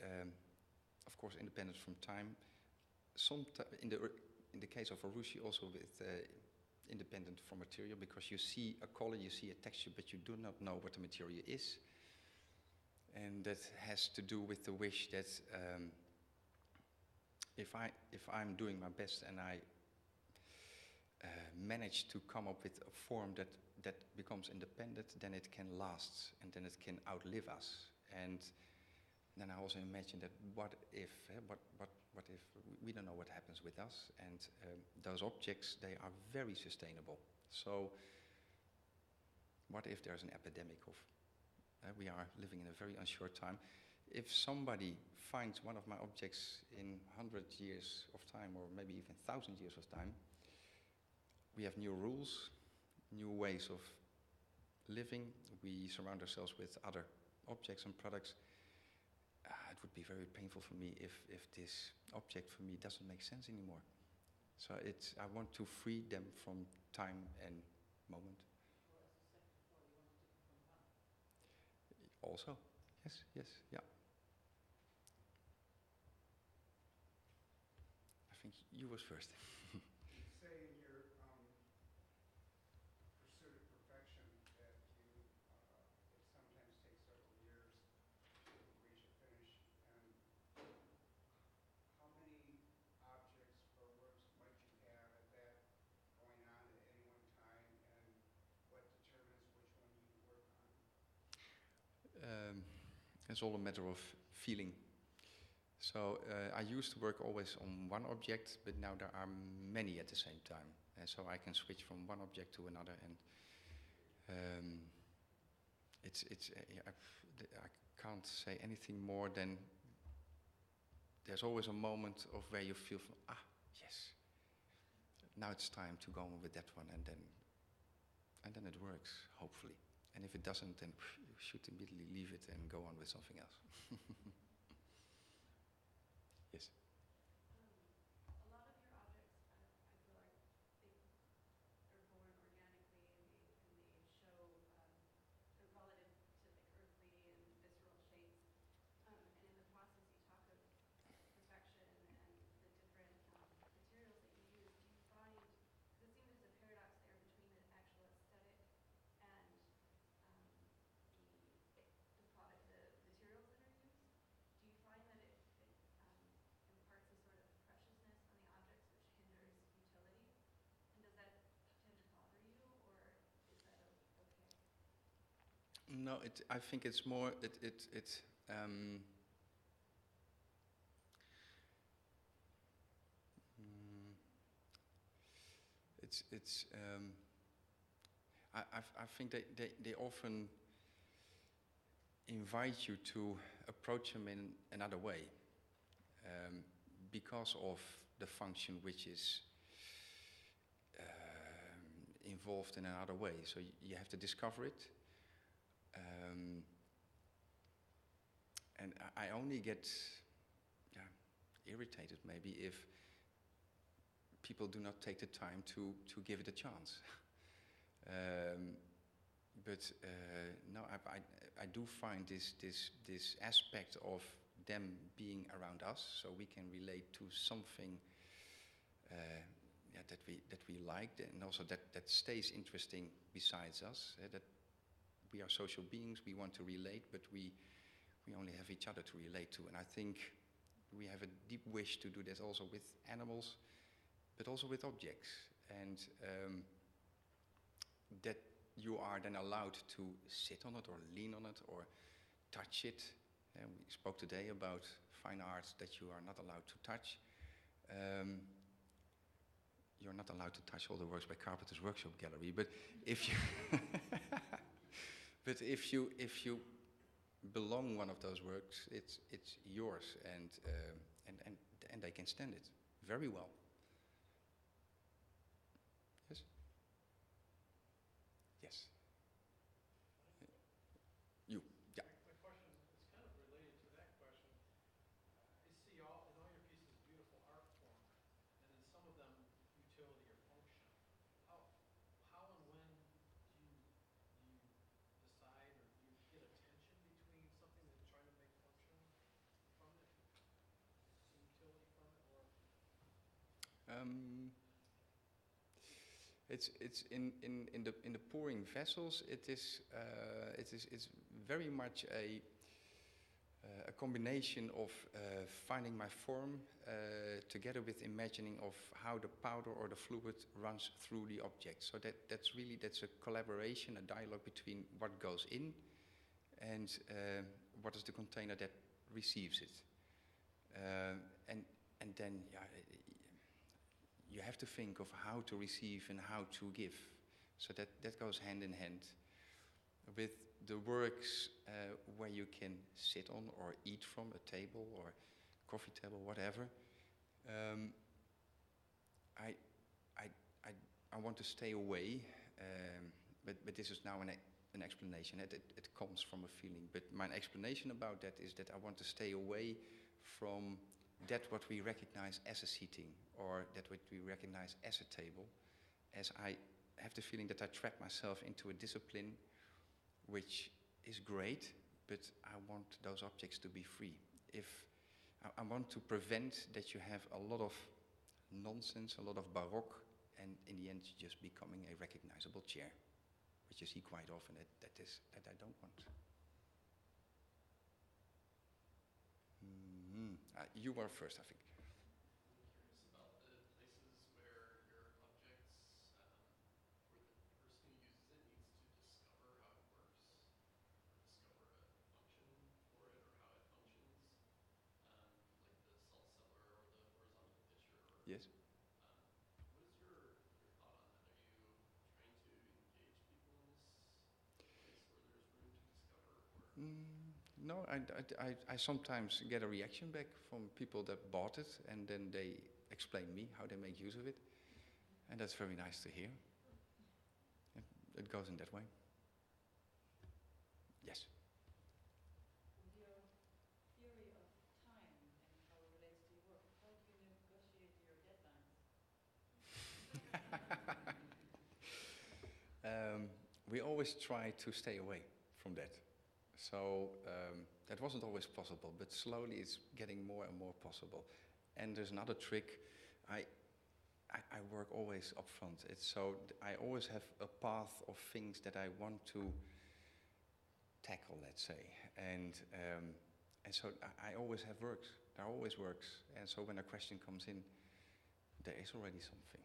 of course, independence from time. In the case of Arushi, also with independent from material, because you see a color, you see a texture, but you do not know what the material is. And that has to do with the wish that if I'm doing my best and I manage to come up with a form that becomes independent, then it can last and then it can outlive us. And then I also imagine that what if we don't know what happens with us, and those objects, they are very sustainable. So what if there's an epidemic of, we are living in a very unsure time. If somebody finds one of my objects in 100 years of time, or maybe even 1,000 years of time, we have new rules, new ways of living. We surround ourselves with other objects and products. It would be very painful for me if this object for me doesn't make sense anymore. So I want to free them from time and moment. Well, as you said before, you wanted to become fun. Also, yes, yeah. I think you was first. You say in your pursuit of perfection that it sometimes takes several years to reach a finish. And how many objects or works might you have at that going on at any one time, and what determines which one you work on? It's all a matter of feeling. So I used to work always on one object, but now there are many at the same time. And so I can switch from one object to another, and I can't say anything more than there's always a moment of where you feel, yes, now it's time to go on with that one, and then it works, hopefully. And if it doesn't, then you should immediately leave it and go on with something else. Yes. A lot of your objects, I feel like they are born organically, and they show they're relative to like earthly and visceral shapes. And in the process, you talk of perfection and the different materials that you use. Do you find, because it seems there's a paradox there between the actual aesthetic and the product, the materials that are used? Do you find that it imparts a sort of preciousness on the objects which hinders utility? And does that tend to bother you, or is that okay? No, I think it's more I think they often invite you to approach them in another way, because of the function which is involved in another way. So you have to discover it. And I only get irritated maybe if people do not take the time to give it a chance. But no, I do find this aspect of them being around us, so we can relate to something that we like, and also that stays interesting besides us. That we are social beings, we want to relate, but we only have each other to relate to. And I think we have a deep wish to do this also with animals, but also with objects. And that you are then allowed to sit on it or lean on it or touch it. And we spoke today about fine arts that you are not allowed to touch. You're not allowed to touch all the works by Carpenters Workshop Gallery, but if you but if you belong one of those works, it's yours, and they can stand it very well. It's in the pouring vessels. It's very much a combination of finding my form together with imagining of how the powder or the fluid runs through the object. So that's a collaboration, a dialogue between what goes in and what is the container that receives it. And then you have to think of how to receive and how to give. So that goes hand in hand with the works where you can sit on or eat from, a table or coffee table, whatever. I want to stay away, but this is now an explanation. It comes from a feeling. But my explanation about that is that I want to stay away from that what we recognize as a seating or that what we recognize as a table, as I have the feeling that I trap myself into a discipline which is great, but I want those objects to be free. If I want to prevent that you have a lot of nonsense, a lot of baroque, and in the end just becoming a recognizable chair, which you see quite often that I don't want. You were first, I think. I'm curious about the places where your objects, where the person who uses it needs to discover how it works, or discover a function for it, or how it functions, like the salt cellar or the horizontal pitcher. Or, Yes. what is your thought on that? Are you trying to engage people in this place where there's room to discover, or? No, I sometimes get a reaction back from people that bought it, and then they explain me how they make use of it, and that's very nice to hear. It goes in that way. Yes. With your theory of time and how it relates to your work, how do you negotiate your deadlines? We always try to stay away from that. So that wasn't always possible, but slowly it's getting more and more possible. And there's another trick. I work always up front. I always have a path of things that I want to tackle, let's say. And so I always have works. There always works. And so when a question comes in, there is already something.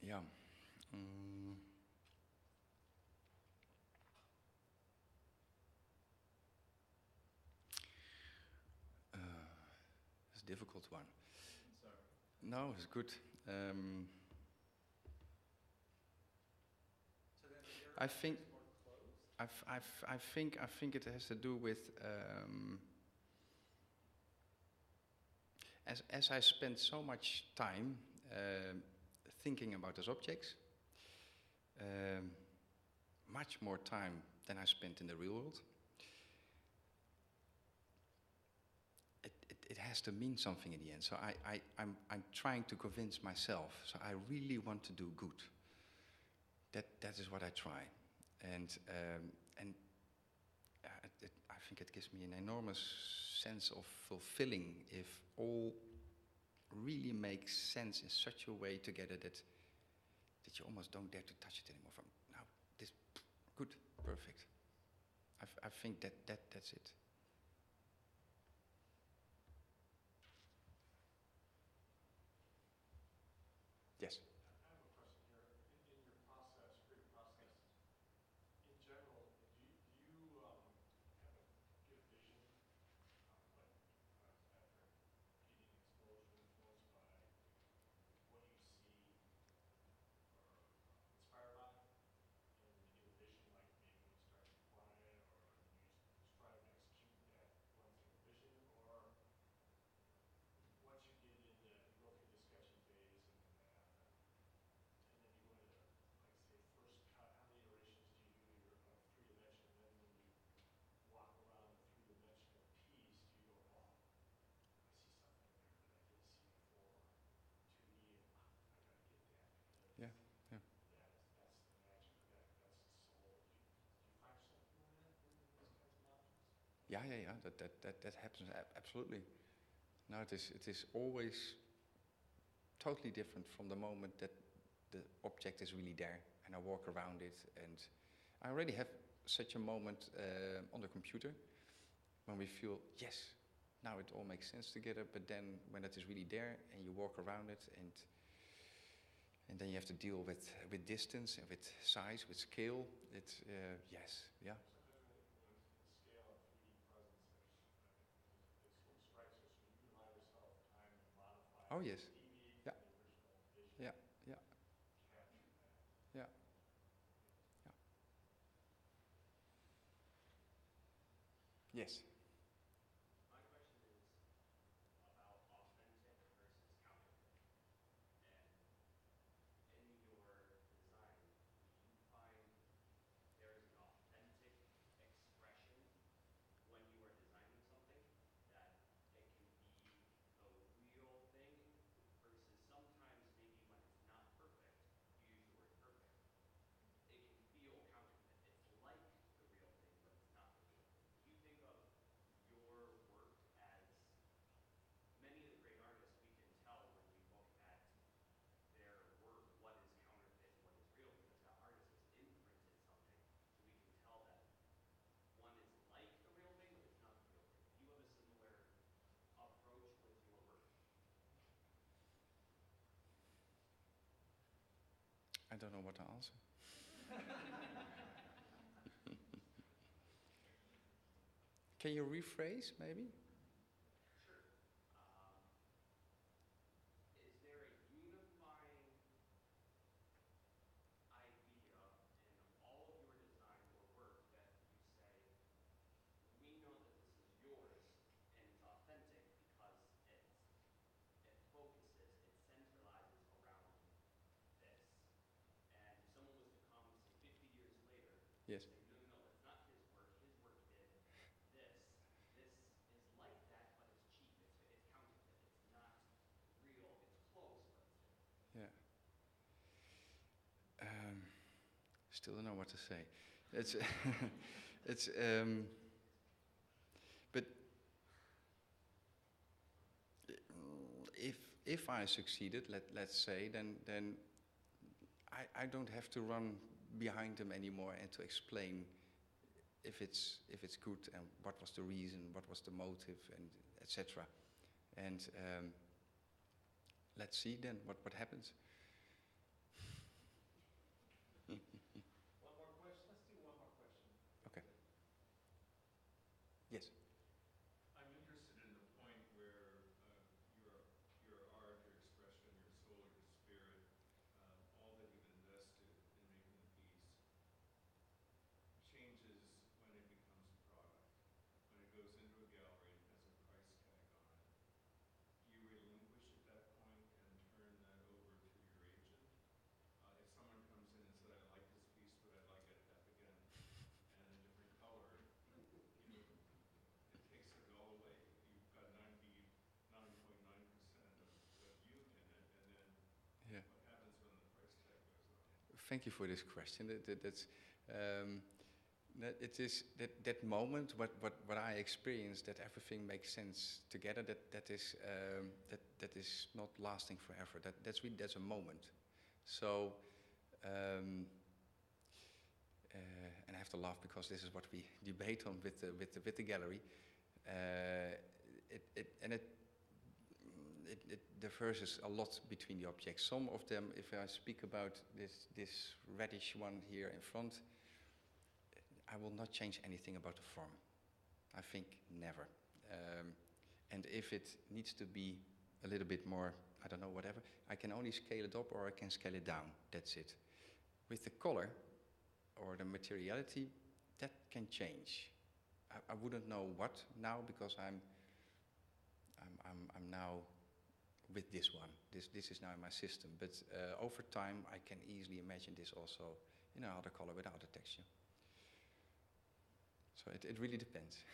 Yeah. It's a difficult one. Sorry. No, it's good. I think it has to do with as I spend so much time thinking about those objects, much more time than I spent in the real world. It has to mean something in the end. So I'm trying to convince myself. So I really want to do good. That is what I try, and I think it gives me an enormous sense of fulfilling if all really makes sense in such a way together that you almost don't dare to touch it anymore. From now, this good, perfect. I think that's it. Yes. I have a question here. In your process, creative process, in general, do you kind of get a vision, like after heating explosion influenced by what you see or inspired by, and you get a vision like maybe when you start to apply it, or you strive to execute that one single vision, or once you get into, you go through the sketching phase and then Yeah. That happens absolutely. No, it is always totally different from the moment that the object is really there and I walk around it. And I already have such a moment on the computer when we feel, yes, now it all makes sense together. But then when it is really there and you walk around it, and then you have to deal with distance and with size, with scale. It's yes, yeah. Scale and 3D presence it strikes us. You allow yourself time to modify. Oh yes. Deviate Yeah. from the original vision. Yeah. Capture that. Yeah. Yes. My question is about authentic versus counterfeit. And in your design, do you find there is an authentic expression when you are designing something, that it can be the real thing, versus sometimes maybe when it's not perfect, you use the word perfect, it can feel counterfeit. It's like the real thing, but it's not the real thing. Do you think of your work as many of the great artists, we can tell when we look at their work what is counterfeit and what is real, because that artist has imprinted something, so we can tell that one is like the real thing, but it's not the real thing. Do you have a similar approach with your work? I don't know what to answer. Can you rephrase, maybe? Sure. Is there a unifying idea in all of your design or work that you say, we know that this is yours and it's authentic because it focuses, it centralizes around this. And if someone was to come, say, 50 years later, Yes. say, no, that's not his work did this. This is like that, but it's cheap, it's counterfeit, it's not real, it's close, but it's different. Yeah. Still don't know what to say. It's it's but if I succeeded, let's say, then I don't have to run behind them anymore and to explain if it's good and what was the reason, what was the motive, and etc. And let's see then what happens. One more question. Let's do one more question. Okay. Yes. I'm interested in the point where your art, your expression, your soul, your spirit, all that you've invested in making the piece changes when it becomes a product. When it goes into a gallery and has a price tag on it, do you relinquish at that point and turn that over to your agent? If someone comes in and said, I like this piece, but I'd like it half again and a different color, it takes it all away. You've got 99.9% of you in it, and then Yeah. what happens when the price tag goes on? Thank you for this question. It is that moment what I experienced, that everything makes sense together. That is not lasting forever. That's a moment. So and I have to laugh because this is what we debate on with the gallery. It differs a lot between the objects. Some of them, if I speak about this reddish one here in front, I will not change anything about the form. I think never. And if it needs to be a little bit more, I don't know, whatever, I can only scale it up or I can scale it down. That's it. With the color or the materiality, that can change. I wouldn't know what now because I'm now with this one. This is now in my system. But over time, I can easily imagine this also in another color without a texture. So it really depends.